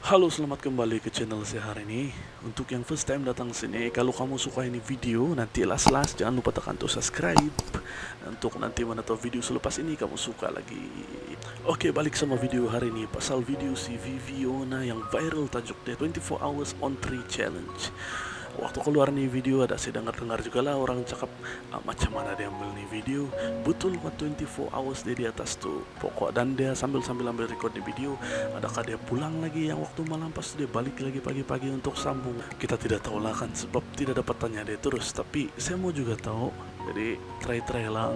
Halo, selamat kembali ke channel saya hari ini. Untuk yang first time datang sini, kalau kamu suka ini video, nanti las jangan lupa tekan tuh subscribe. Untuk nanti mana tahu video selepas ini kamu suka lagi. Oke, balik sama video hari ini. Pasal video si Viviona yang viral tajuk dia 24 Hours on 3 Challenge. Waktu keluar nih video ada saya dengar juga lah orang cakap macam mana dia ambil nih video. Betul buat 24 hours dia di atas tuh pokok, dan dia sambil ambil record di video. Adakah dia pulang lagi yang waktu malam, pas dia balik lagi pagi-pagi untuk sambung? Kita tidak tahu lah kan, sebab tidak dapat tanya dia terus. Tapi saya mau juga tahu, jadi try lah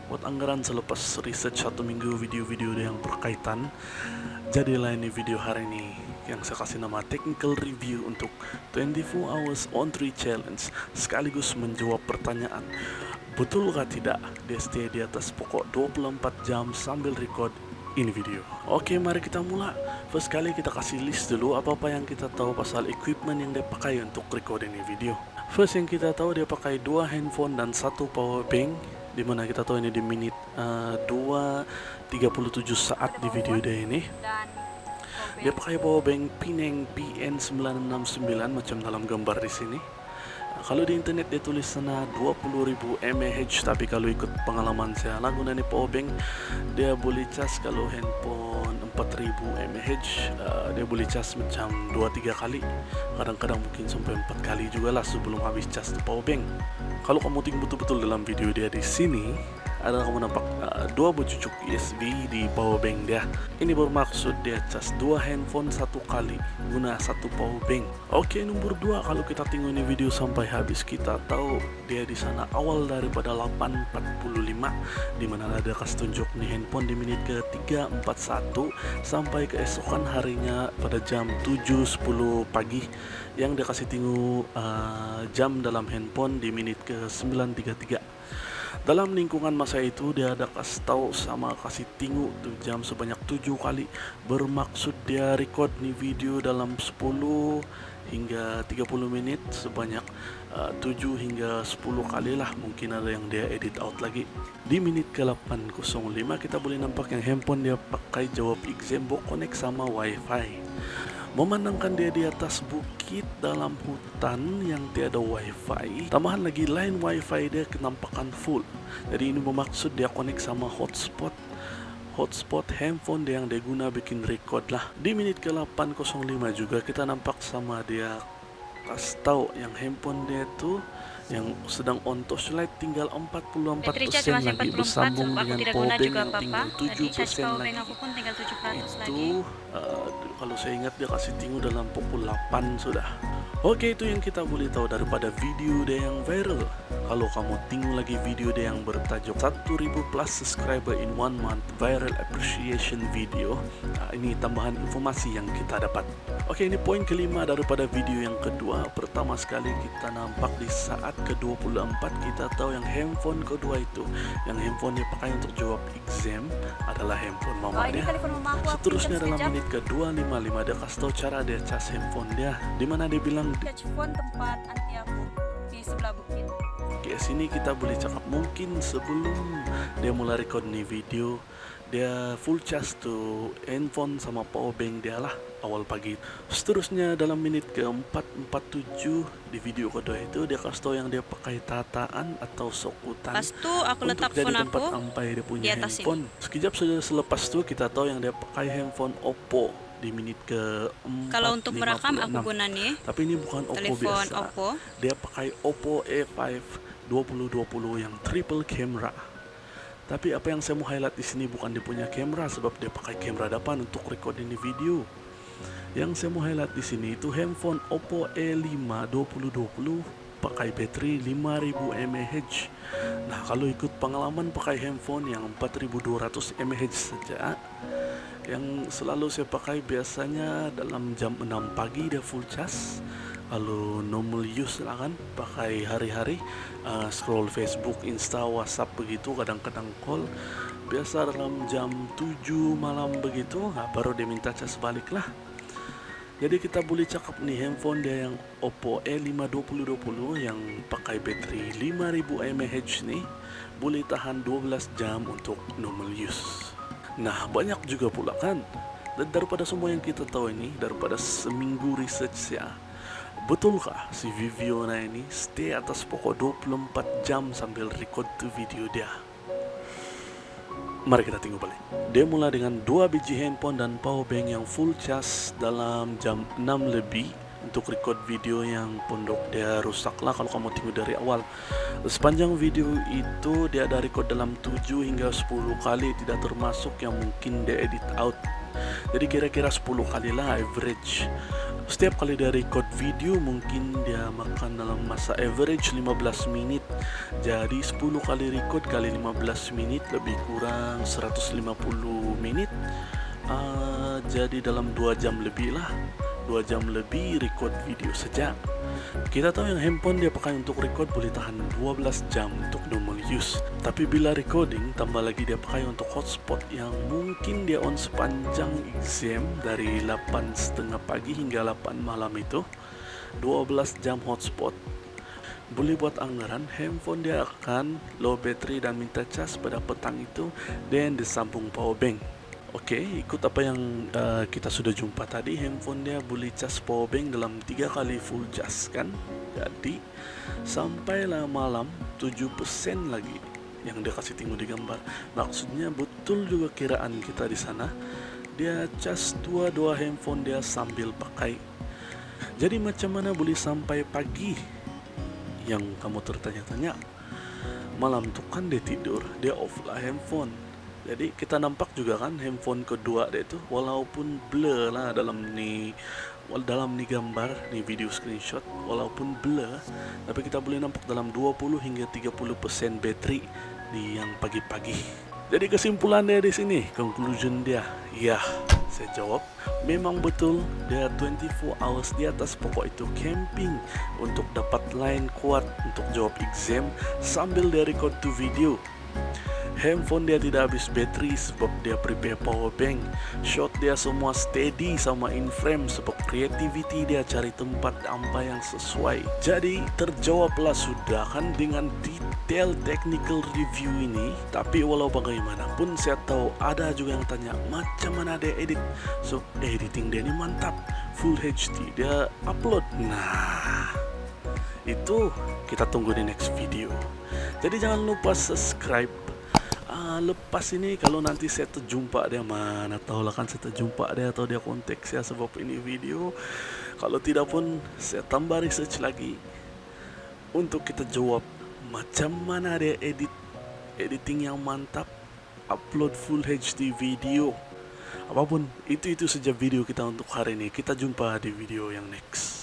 buat anggaran selepas research 1 minggu video-video dia yang berkaitan. Jadilah ini video hari ini yang saya kasih nama technical review untuk 24 hours on 3 challenge, sekaligus menjawab pertanyaan betulkah tidak dia stay di atas pokok 24 jam sambil record ini video. Oke, mari kita mulai. First kali kita kasih list dulu apa-apa yang kita tahu pasal equipment yang dia pakai untuk record ini video. First yang kita tahu, dia pakai 2 handphone dan 1 power bank, dimana kita tahu ini di menit 2:37 saat di video dia ini. Dia pakai power bank Pineng PN969 macam dalam gambar di sini. Kalau di internet dia tulis sana 20.000 mAh, tapi kalau ikut pengalaman saya lah guna ni power bank, dia boleh cas kalau handphone 4.000 mAh, dia boleh cas macam 2-3 kali, kadang-kadang mungkin sampai 4 kali juga lah sebelum habis cas tu power bank. Kalau kamu tengok betul-betul dalam video dia di sini, ada kamu nampak 2 bercucuk USB di power bank dia. Ini bermaksud dia cas 2 handphone 1 kali guna 1 power bank. Oke, nomor 2, kalau kita tengok ini video sampai habis, kita tahu dia di sana awal daripada 8.45, di mana ada kasih tunjuk nih handphone di menit ke 3:41 sampai keesokan harinya pada jam 7:10 pagi, yang dia kasih tengok jam dalam handphone di menit ke 9:33. Dalam lingkungan masa itu dia ada kasih tahu sama kasih tengok tuh jam sebanyak 7 kali, bermaksud dia record nih video dalam 10 hingga 30 menit sebanyak 7 hingga 10 kali lah. Mungkin ada yang dia edit out lagi. Di menit ke 8:05 kita boleh nampak yang handphone dia pakai jawab exam connect sama wifi. Memandangkan dia di atas bukit dalam hutan yang tiada wifi, tambahan lagi line wifi dia kenampakan full. Jadi ini bermaksud dia connect sama hotspot handphone dia yang dia guna bikin record lah. Di menit ke 8:05 juga kita nampak sama dia kasih tahu yang handphone dia tu yang sedang on torchlight tinggal 44% lagi bersambung dengan power bank yang tinggal 7% lagi. Itu kalau saya ingat dia kasih tengok dalam pukul 8 sudah. Oke, itu yang kita boleh tahu daripada video dia yang viral. Kalau kamu tengok lagi video dia yang bertajuk 1000 plus subscriber in 1 month viral appreciation video, ini tambahan informasi yang kita dapat. Oke, ini poin kelima daripada video yang kedua. Pertama sekali kita nampak di saat ke-24, kita tahu yang handphone kedua itu, yang handphone dia pakai untuk jawab exam adalah handphone mama dia. Seterusnya dalam menit ke-2:55 dia kasih tahu cara dia cas handphone dia, dimana dia bilang phone tempat anti aku di sebelah bukit. Oke, sini kita boleh cakap mungkin sebelum dia mulai record nih video, dia full charge tuh handphone sama power bank dia lah awal pagi. Seterusnya dalam menit ke-4:47 di video kedua itu dia kasih tahu yang dia pakai tataan atau sokutan. Pas tu aku letak jadi phone tempat aku ampai dia di punya atas handphone. Sekejap saja selepas tu kita tahu yang dia pakai handphone Oppo di menit ke 4:56. Kalau untuk merekam aku guna nih Tapi ini bukan Oppo telepon biasa. Oppo. Dia pakai Oppo A5 2020 yang triple camera. Tapi apa yang saya mau highlight di sini bukan dia punya kamera, sebab dia pakai kamera depan untuk record ini video. Yang saya mau highlight di sini itu handphone Oppo A5 2020 pakai bateri 5000 mAh. Nah, kalau ikut pengalaman pakai handphone yang 4200 mAh saja, yang selalu saya pakai biasanya dalam jam 6 pagi dia full charge. Kalau normal use lah kan, pakai hari-hari scroll Facebook, Insta, WhatsApp begitu, kadang-kadang call. Biasa dalam jam 7 malam begitu, baru dia minta cas balik lah. Jadi kita boleh cakap nih handphone dia yang Oppo A5 2020 yang pakai bateri 5000 mAh nih boleh tahan 12 jam untuk normal use. Nah, banyak juga pula kan Dan daripada semua yang kita tahu ini, daripada seminggu research ya, betulkah si Viviona ini stay atas pokok 24 jam sambil record tuh video dia? Mari kita tengok balik. Dia mulai dengan 2 biji handphone dan power bank yang full charge dalam jam 6 lebih untuk record video yang pondok dia rusak lah kalau kamu tengok dari awal. Sepanjang video itu dia ada record dalam 7 hingga 10 kali, tidak termasuk yang mungkin dia edit out. Jadi kira-kira 10 kali lah average. Setiap kali dia record video mungkin dia makan dalam masa average 15 menit. Jadi 10 kali record kali 15 menit lebih kurang 150 menit. Jadi dalam 2 jam lebih lah. 2 jam lebih record video saja. Kita tahu yang handphone dia pakai untuk record boleh tahan 12 jam untuk normal use. Tapi bila recording tambah lagi dia pakai untuk hotspot yang mungkin dia on sepanjang exam dari 8:30 pagi hingga 8 malam itu. 12 jam hotspot. Boleh buat anggaran handphone dia akan low battery dan minta cas pada petang itu dan disambung power bank. Oke, ikut apa yang kita sudah jumpa tadi, handphone dia boleh cas power bank dalam 3 kali full cas kan. Jadi sampailah malam 7% lagi yang dia kasih tengok di gambar. Maksudnya betul juga kiraan kita di sana. Dia cas dua handphone dia sambil pakai. Jadi macam mana boleh sampai pagi? Yang kamu tertanya-tanya. Malam tuh kan dia tidur, dia off lah handphone. Jadi kita nampak juga kan handphone kedua dia itu walaupun blur lah dalam ni gambar, ni video screenshot, walaupun blur tapi kita boleh nampak dalam 20 hingga 30% bateri di yang pagi-pagi. Jadi kesimpulan dia di sini, conclusion dia, ya saya jawab memang betul dia 24 hours di atas pokok itu camping untuk dapat line kuat untuk jawab exam sambil dia record tu video. Handphone dia tidak habis bateri sebab dia prepare power bank. Shot dia semua steady sama in frame sebab creativity dia cari tempat ampa yang sesuai. Jadi terjawablah sudah kan dengan detail technical review ini. Tapi walau bagaimanapun saya tahu ada juga yang tanya macam mana dia edit. So editing dia ini mantap, full HD dia upload. Nah itu kita tunggu di next video. Jadi jangan lupa subscribe. Lepas ini kalau nanti saya terjumpa dia, mana tahulah kan saya terjumpa dia atau dia kontak saya sebab ini video. Kalau tidak pun saya tambah research lagi untuk kita jawab macam mana dia editing yang mantap, upload full HD video. Apapun itu saja video kita untuk hari ini. Kita jumpa di video yang next.